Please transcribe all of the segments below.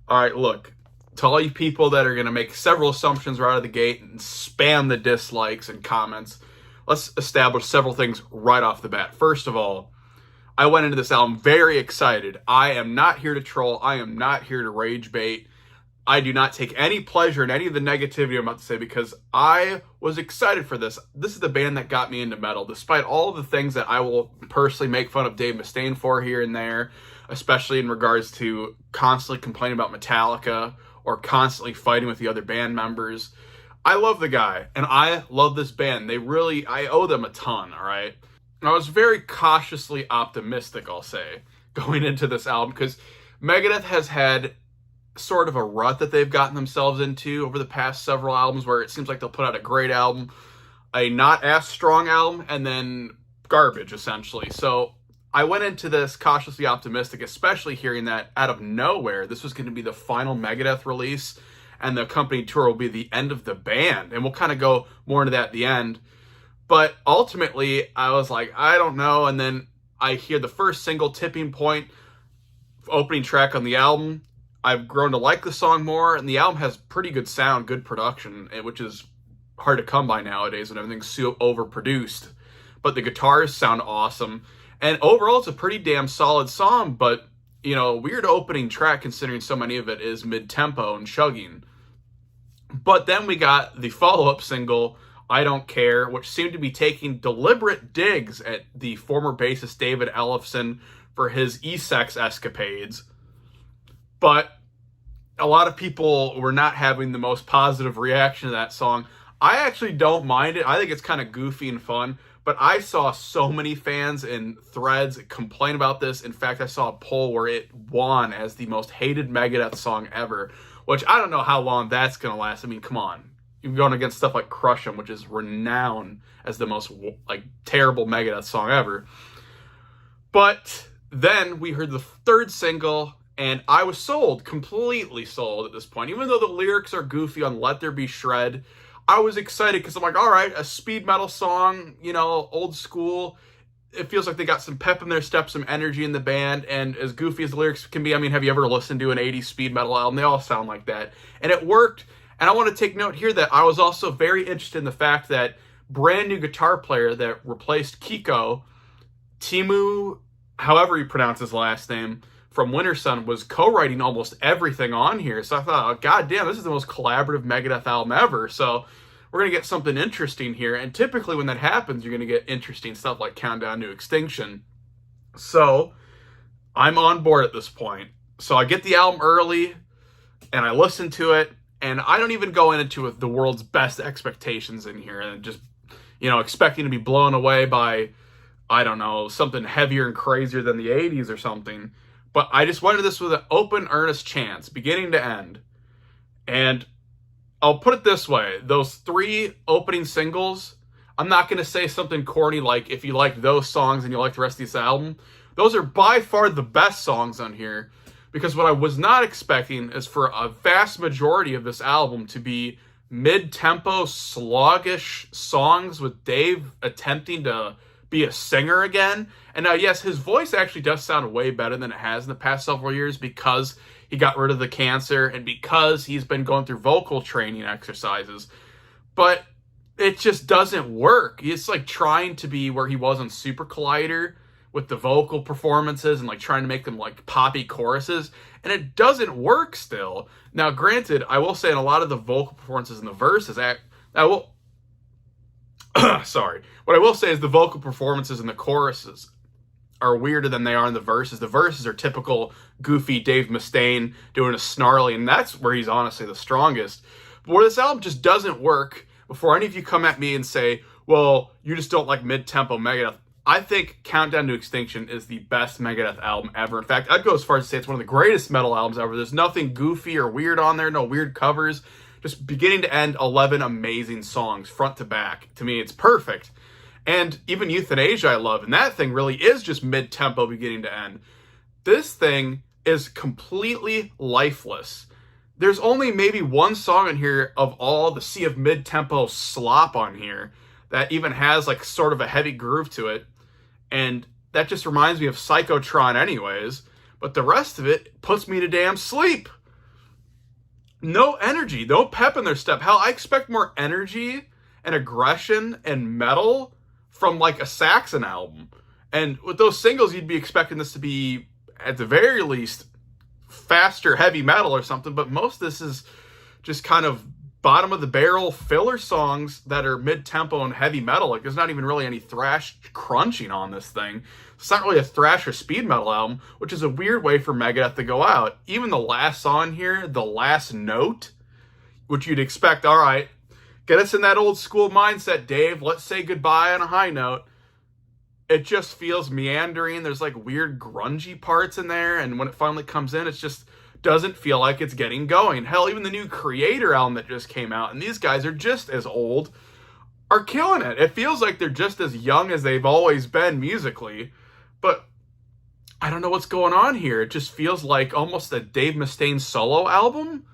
All right, look, to all you people that are going to make several assumptions right out of the gate and spam the dislikes and comments, let's establish several things right off the bat. First of all, I went into this album very excited. I am not here to troll. I am not here to rage bait. I do not take any pleasure in any of the negativity I'm about to say because I was excited for this. This is the band that got me into metal, despite all of the things that I will personally make fun of Dave Mustaine for here and there, especially in regards to constantly complaining about Metallica or constantly fighting with the other band members. I love the guy, and I love this band. I owe them a ton, all right? I was very cautiously optimistic, I'll say, going into this album, because Megadeth has had sort of a rut that they've gotten themselves into over the past several albums, where it seems like they'll put out a great album, a not as strong album, and then garbage, essentially. So I went into this cautiously optimistic, especially hearing that out of nowhere, this was going to be the final Megadeth release, and the accompanying tour will be the end of the band. And we'll kind of go more into that at the end. But ultimately, I was like, I don't know. And then I hear the first single, Tipping Point, opening track on the album. I've grown to like the song more, and the album has pretty good sound, good production, which is hard to come by nowadays when everything's so overproduced. But the guitars sound awesome. And overall, it's a pretty damn solid song, but, you know, weird opening track considering so many of it is mid-tempo and chugging. But then we got the follow-up single, I Don't Care, which seemed to be taking deliberate digs at the former bassist David Ellefson for his e-sex escapades. But a lot of people were not having the most positive reaction to that song. I actually don't mind it. I think it's kind of goofy and fun. But I saw so many fans in threads complain about this. In fact, I saw a poll where it won as the most hated Megadeth song ever, which I don't know how long that's going to last. I mean, come on. You're going against stuff like Crush 'Em, which is renowned as the most terrible Megadeth song ever. But then we heard the third single, and I was sold, completely sold at this point. Even though the lyrics are goofy on Let There Be Shred, I was excited because I'm like, all right, a speed metal song, you know, old school. It feels like they got some pep in their step, some energy in the band, and as goofy as the lyrics can be, I mean, have you ever listened to an 80s speed metal album? They all sound like that. And it worked. And I want to take note here that I was also very interested in the fact that brand new guitar player that replaced Kiko, Timu, however you pronounce his last name, from Winter Sun, was co-writing almost everything on here. So I thought, oh, god damn, this is the most collaborative Megadeth album ever. So we're going to get something interesting here. And typically when that happens, you're going to get interesting stuff like Countdown to Extinction. So I'm on board at this point. So I get the album early, and I listen to it, and I don't even go into it the world's best expectations in here, and just, you know, expecting to be blown away by, I don't know, something heavier and crazier than the 80s or something. But I just went into this with an open, earnest chance, beginning to end. And I'll put it this way. Those three opening singles, I'm not going to say something corny like if you like those songs and you like the rest of this album. Those are by far the best songs on here. Because what I was not expecting is for a vast majority of this album to be mid-tempo, sluggish songs with Dave attempting to be a singer again. And now, yes, his voice actually does sound way better than it has in the past several years because he got rid of the cancer and because he's been going through vocal training exercises. But it just doesn't work. It's like trying to be where he was on Super Collider with the vocal performances and like trying to make them like poppy choruses, and it doesn't work still. Now, granted, I will say in a lot of the vocal performances in the verses, sorry. What I will say is the vocal performances in the choruses are weirder than they are in the verses. The verses are typical goofy Dave Mustaine doing a snarly, and that's where he's honestly the strongest. But where this album just doesn't work, before any of you come at me and say, well, you just don't like mid-tempo Megadeth, I think Countdown to Extinction is the best Megadeth album ever. In fact, I'd go as far as to say it's one of the greatest metal albums ever. There's nothing goofy or weird on there, no weird covers. Just beginning to end, 11 amazing songs, front to back. To me, it's perfect. And even Euthanasia I love, and that thing really is just mid-tempo beginning to end. This thing is completely lifeless. There's only maybe one song in here of all the sea of mid-tempo slop on here that even has like sort of a heavy groove to it. And that just reminds me of Psychotron anyways. But the rest of it puts me to damn sleep. no energy, no pep in their step. Hell, I expect more energy and aggression and metal from like a Saxon album. And with those singles, you'd be expecting this to be, at the very least, faster heavy metal or something. But most of this is just kind of bottom of the barrel filler songs that are mid-tempo and heavy metal. Like, there's not even really any thrash crunching on this thing. It's not really a thrash or speed metal album, which is a weird way for Megadeth to go out. Even the last song here, The Last Note, which you'd expect, all right, get us in that old school mindset, Dave. Let's say goodbye on a high note. It just feels meandering. There's like weird grungy parts in there. And when it finally comes in, it just doesn't feel like it's getting going. Hell, even the new Creator album that just came out, and these guys are just as old, are killing it. It feels like they're just as young as they've always been musically. But I don't know what's going on here. It just feels like almost a Dave Mustaine solo album.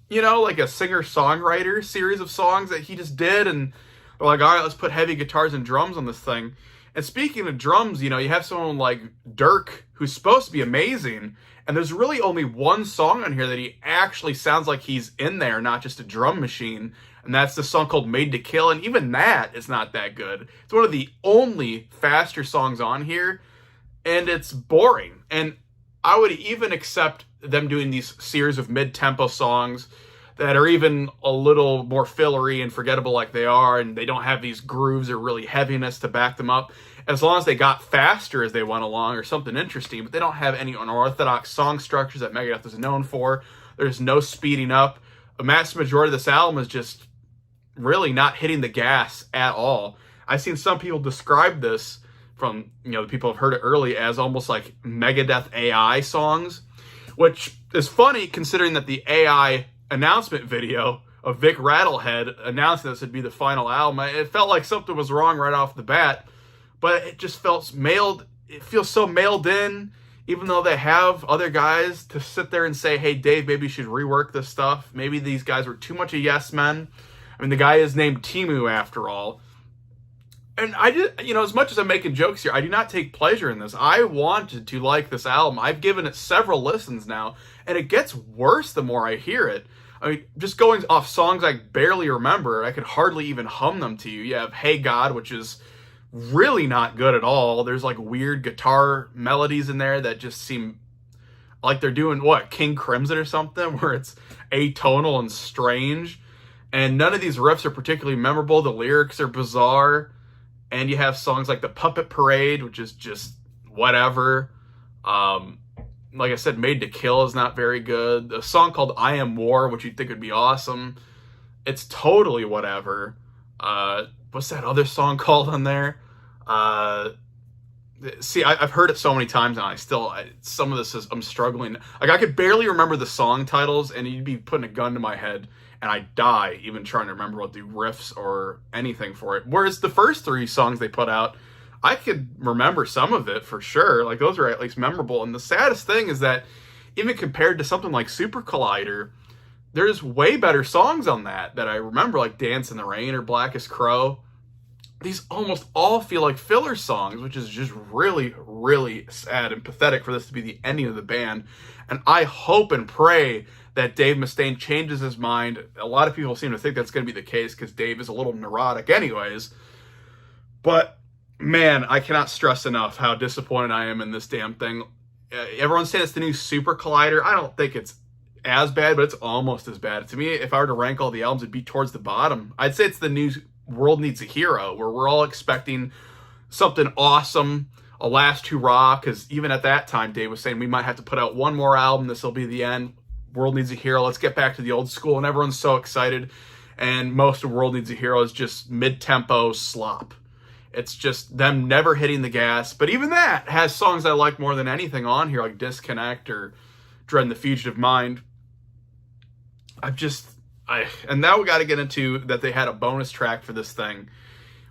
You know, like a singer-songwriter series of songs that he just did. And they're like, all right, let's put heavy guitars and drums on this thing. And speaking of drums, you know, you have someone like Dirk, who's supposed to be amazing, and there's really only one song on here that he actually sounds like he's in there, not just a drum machine, and that's the song called Made to Kill, and even that is not that good. It's one of the only faster songs on here, and it's boring. And I would even accept them doing these series of mid-tempo songs that are even a little more fillery and forgettable like they are, and they don't have these grooves or really heaviness to back them up, as long as they got faster as they went along or something interesting. But they don't have any unorthodox song structures that Megadeth is known for. There's no speeding up. A massive majority of this album is just really not hitting the gas at all. I've seen some people describe this, from, you know, the people have heard it early, as almost like Megadeth AI songs, which is funny considering that the AI announcement video of Vic Rattlehead announcing this would be the final album. It felt like something was wrong right off the bat, but it just felt mailed. It feels so mailed in, even though they have other guys to sit there and say, hey, Dave, maybe you should rework this stuff. Maybe these guys were too much of yes men. I mean, the guy is named Timu after all. And I did, you know, as much as I'm making jokes here, I do not take pleasure in this. I wanted to like this album. I've given it several listens now, and it gets worse the more I hear it. I mean, just going off songs I barely remember, I could hardly even hum them to you. You have Hey God, which is really not good at all. There's like weird guitar melodies in there that just seem like they're doing, what, King Crimson or something, where it's atonal and strange. And none of these riffs are particularly memorable. The lyrics are bizarre. And you have songs like The Puppet Parade, which is just whatever. Like I said, Made to Kill is not very good. A song called I Am War, which you'd think would be awesome, it's totally whatever. What's that other song called on there? See, I've heard it so many times now. Some of this is, I'm struggling. Like, I could barely remember the song titles, and you'd be putting a gun to my head, and I'd die even trying to remember what the riffs or anything for it. Whereas the first three songs they put out, I could remember some of it for sure. Like, those are at least memorable. And the saddest thing is that even compared to something like Super Collider, there's way better songs on that I remember, like Dance in the Rain or Blackest Crow. These almost all feel like filler songs, which is just really, really sad and pathetic for this to be the ending of the band. And I hope and pray that Dave Mustaine changes his mind. A lot of people seem to think that's going to be the case because Dave is a little neurotic anyways. But man, I cannot stress enough how disappointed I am in this damn thing. Everyone's saying it's the new Super Collider. I don't think it's as bad, but it's almost as bad. To me, if I were to rank all the albums, it'd be towards the bottom. I'd say it's the new World Needs a Hero, where we're all expecting something awesome, a last hurrah, because even at that time, Dave was saying we might have to put out one more album. This will be the end. World Needs a Hero. Let's get back to the old school. And everyone's so excited. And most of World Needs a Hero is just mid-tempo slop. It's just them never hitting the gas. But even that has songs I like more than anything on here, like Disconnect or Dread the Fugitive Mind. And now we got to get into that they had a bonus track for this thing,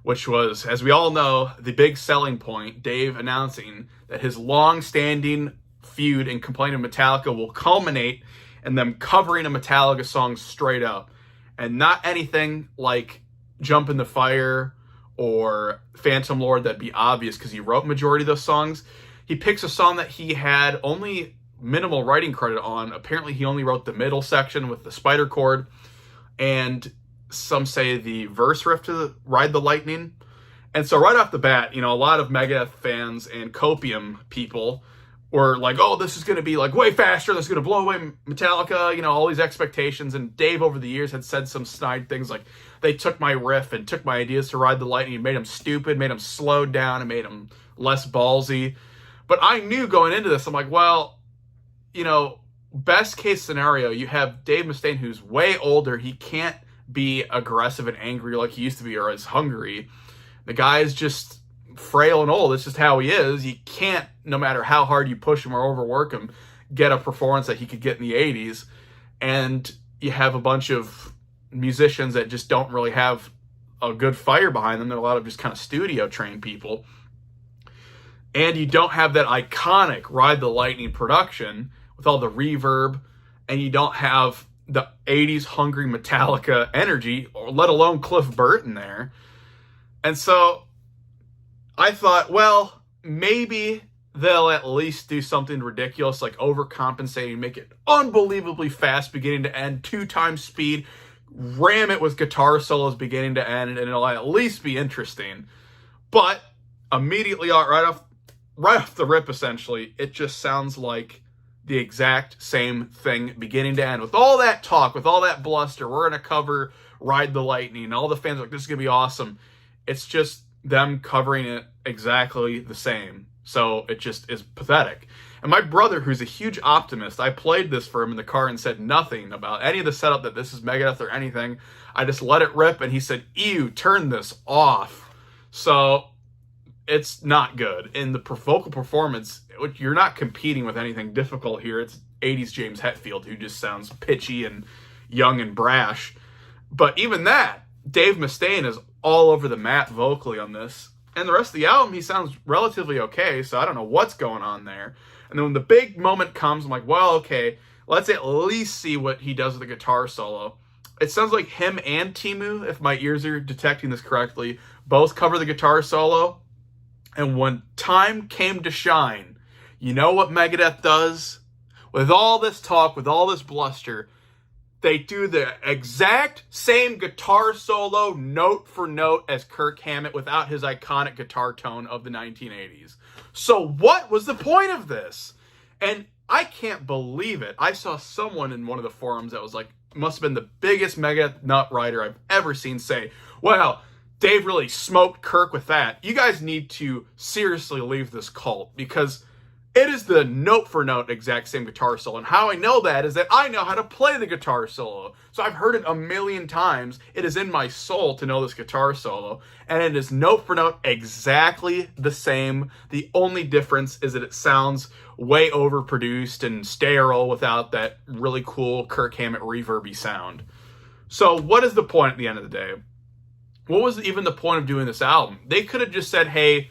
which was, as we all know, the big selling point, Dave announcing that his long-standing feud and complaint of Metallica will culminate in them covering a Metallica song straight up. And not anything like Jump in the Fire or Phantom Lord that'd be obvious because he wrote majority of those songs. He picks a song that he had only minimal writing credit on. Apparently he only wrote the middle section with the spider chord, and some say the verse riff to Ride the Lightning. And so right off the bat, a lot of Megadeth fans and Copium people were like, oh, this is going to be like way faster, this is going to blow away Metallica, all these expectations. And Dave over the years had said some snide things like, they took my riff and took my ideas to Ride the Lightning and made them stupid, made them slowed down, and made them less ballsy. But I knew going into this, I'm like, well, best case scenario, you have Dave Mustaine, who's way older. He can't be aggressive and angry like he used to be, or as hungry. The guy is just frail and old. It's just how he is. You can't, no matter how hard you push him or overwork him, get a performance that he could get in the 80s. And you have a bunch of musicians that just don't really have a good fire behind them. They're a lot of just kind of studio trained people. And you don't have that iconic Ride the Lightning production with all the reverb, and you don't have the 80s hungry Metallica energy, or let alone Cliff Burton there. And so I thought, well, maybe they'll at least do something ridiculous, like overcompensating, make it unbelievably fast beginning to end, 2x speed, ram it with guitar solos beginning to end, and it'll at least be interesting. But immediately, right off the rip, essentially, it just sounds like the exact same thing beginning to end. With all that talk, with all that bluster, we're going to cover Ride the Lightning, and all the fans are like, this is going to be awesome. It's just them covering it exactly the same. So it just is pathetic. And my brother, who's a huge optimist, I played this for him in the car and said nothing about any of the setup that this is Megadeth or anything. I just let it rip, and he said, ew, turn this off. So it's not good. In the vocal performance, you're not competing with anything difficult here. It's 80s James Hetfield, who just sounds pitchy and young and brash. But even that, Dave Mustaine is all over the map vocally on this. And the rest of the album, he sounds relatively okay, so I don't know what's going on there. And then when the big moment comes, I'm like, well, okay, let's at least see what he does with the guitar solo. It sounds like him and Timu, if my ears are detecting this correctly, both cover the guitar solo. And when time came to shine, you know what Megadeth does? With all this talk, with all this bluster, they do the exact same guitar solo, note for note, as Kirk Hammett without his iconic guitar tone of the 1980s. So what was the point of this? And I can't believe it. I saw someone in one of the forums that was like, must have been the biggest Megadeth nut writer I've ever seen say, well, Dave really smoked Kirk with that. You guys need to seriously leave this cult, because it is the note for note exact same guitar solo. And how I know that is that I know how to play the guitar solo. So I've heard it a million times. It is in my soul to know this guitar solo. And it is note for note exactly the same. The only difference is that it sounds way overproduced and sterile without that really cool Kirk Hammett reverby sound. So what is the point at the end of the day? What was even the point of doing this album? They could have just said, hey,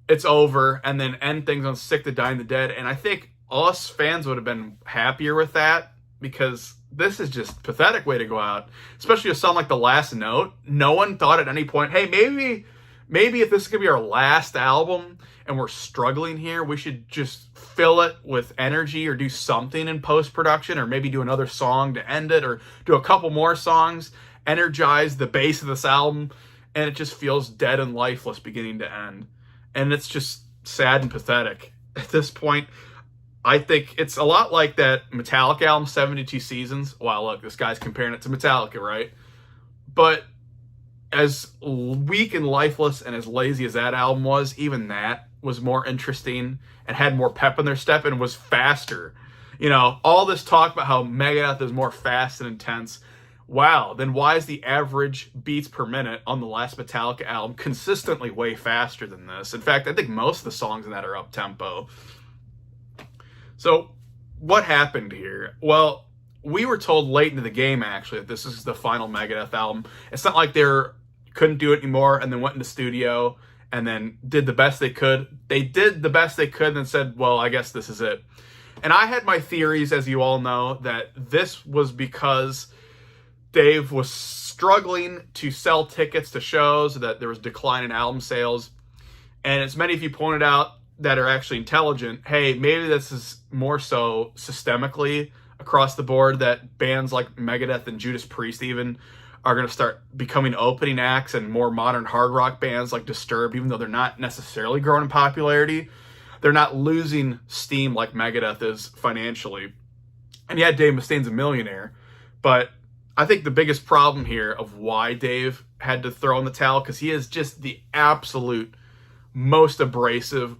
it's over, and then end things on Sick to Die in the Dead. And I think us fans would have been happier with that, because this is just a pathetic way to go out. Especially a song like The Last Note. No one thought at any point, hey, maybe if this is going to be our last album and we're struggling here, we should just fill it with energy or do something in post-production, or maybe do another song to end it, or do a couple more songs, energize the base of this album, and it just feels dead and lifeless beginning to end. And it's just sad and pathetic. At this point, I think it's a lot like that Metallica album, 72 Seasons. Wow, look, this guy's comparing it to Metallica, right? But as weak and lifeless and as lazy as that album was, even that was more interesting and had more pep in their step and was faster. All this talk about how Megadeth is more fast and intense. Wow, then why is the average beats per minute on the last Metallica album consistently way faster than this? In fact, I think most of the songs in that are up-tempo. So, what happened here? Well, we were told late into the game, actually, that this is the final Megadeth album. It's not like they couldn't do it anymore and then went in the studio and then did the best they could. They did the best they could and then said, well, I guess this is it. And I had my theories, as you all know, that this was because Dave was struggling to sell tickets to shows, that there was decline in album sales. And as many of you pointed out, that are actually intelligent, hey, maybe this is more so systemically across the board that bands like Megadeth and Judas Priest even are going to start becoming opening acts, and more modern hard rock bands like Disturbed, even though they're not necessarily growing in popularity, they're not losing steam like Megadeth is financially. And yeah, Dave Mustaine's a millionaire, but I think the biggest problem here of why Dave had to throw in the towel, because he is just the absolute most abrasive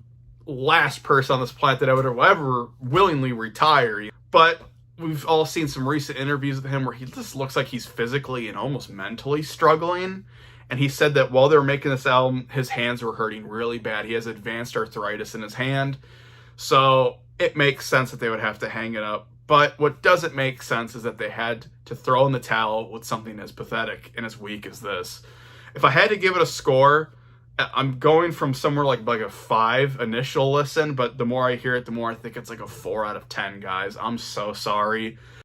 last person on this planet that I would ever willingly retire. But we've all seen some recent interviews with him where he just looks like he's physically and almost mentally struggling. And he said that while they were making this album, his hands were hurting really bad. He has advanced arthritis in his hand. So it makes sense that they would have to hang it up. But what doesn't make sense is that they had to throw in the towel with something as pathetic and as weak as this. If I had to give it a score, I'm going from somewhere like a 5 initial listen, but the more I hear it, the more I think it's like a 4 out of 10, guys. I'm so sorry.